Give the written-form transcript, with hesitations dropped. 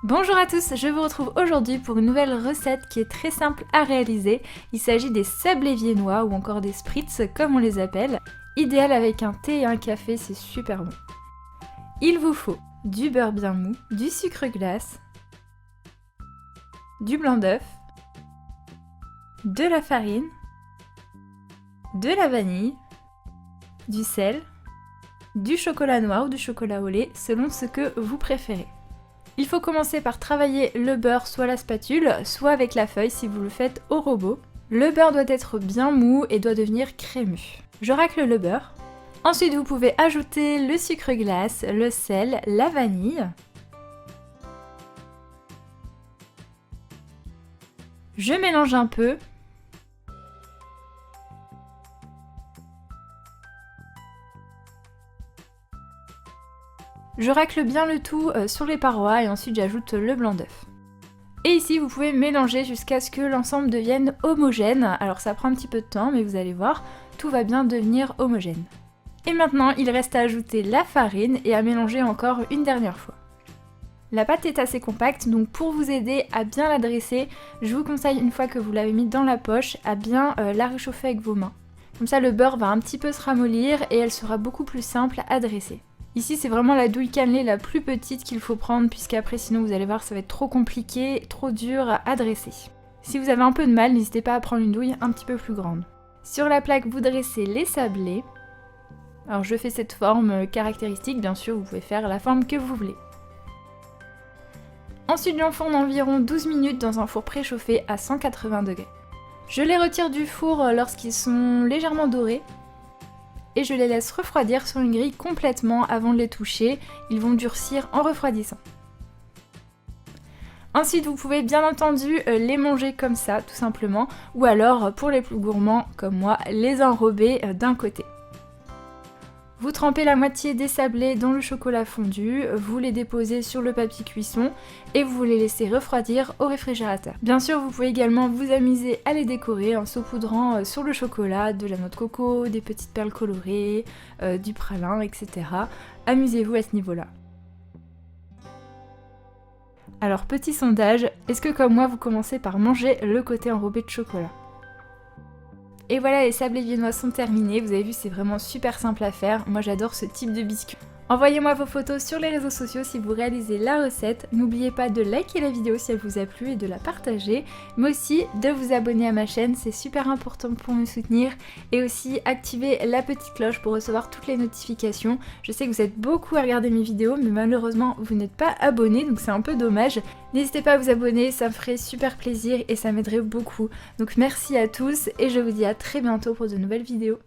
Bonjour à tous, je vous retrouve aujourd'hui pour une nouvelle recette qui est très simple à réaliser. Il s'agit des sablés viennois ou encore des spritz comme on les appelle. Idéal avec un thé et un café, c'est super bon. Il vous faut du beurre bien mou, du sucre glace, du blanc d'œuf, de la farine, de la vanille, du sel, du chocolat noir ou du chocolat au lait selon ce que vous préférez. Il faut commencer par travailler le beurre soit à la spatule, soit avec la feuille si vous le faites au robot. Le beurre doit être bien mou et doit devenir crémeux. Je racle le beurre. Ensuite vous pouvez ajouter le sucre glace, le sel, la vanille. Je mélange un peu. Je racle bien le tout sur les parois et ensuite j'ajoute le blanc d'œuf. Et ici vous pouvez mélanger jusqu'à ce que l'ensemble devienne homogène. Alors ça prend un petit peu de temps mais vous allez voir, tout va bien devenir homogène. Et maintenant il reste à ajouter la farine et à mélanger encore une dernière fois. La pâte est assez compacte donc pour vous aider à bien la dresser, je vous conseille une fois que vous l'avez mis dans la poche à bien la réchauffer avec vos mains. Comme ça le beurre va un petit peu se ramollir et elle sera beaucoup plus simple à dresser. Ici c'est vraiment la douille cannelée la plus petite qu'il faut prendre puisqu'après sinon vous allez voir ça va être trop compliqué, trop dur à dresser. Si vous avez un peu de mal, n'hésitez pas à prendre une douille un petit peu plus grande. Sur la plaque vous dressez les sablés. Alors je fais cette forme caractéristique, bien sûr vous pouvez faire la forme que vous voulez. Ensuite j'enfourne environ 12 minutes dans un four préchauffé à 180 degrés. Je les retire du four lorsqu'ils sont légèrement dorés. Et je les laisse refroidir sur une grille complètement avant de les toucher, ils vont durcir en refroidissant. Ensuite vous pouvez bien entendu les manger comme ça tout simplement, ou alors pour les plus gourmands comme moi, les enrober d'un côté. Vous trempez la moitié des sablés dans le chocolat fondu, vous les déposez sur le papier cuisson et vous les laissez refroidir au réfrigérateur. Bien sûr, vous pouvez également vous amuser à les décorer en saupoudrant sur le chocolat de la noix de coco, des petites perles colorées, du pralin, etc. Amusez-vous à ce niveau-là. Alors, petit sondage, est-ce que comme moi vous commencez par manger le côté enrobé de chocolat ? Et voilà, les sablés viennois sont terminés, vous avez vu c'est vraiment super simple à faire, moi j'adore ce type de biscuit. Envoyez-moi vos photos sur les réseaux sociaux si vous réalisez la recette, n'oubliez pas de liker la vidéo si elle vous a plu et de la partager, mais aussi de vous abonner à ma chaîne, c'est super important pour me soutenir, et aussi activer la petite cloche pour recevoir toutes les notifications. Je sais que vous êtes beaucoup à regarder mes vidéos, mais malheureusement vous n'êtes pas abonnés, donc c'est un peu dommage. N'hésitez pas à vous abonner, ça me ferait super plaisir et ça m'aiderait beaucoup. Donc merci à tous et je vous dis à très bientôt pour de nouvelles vidéos.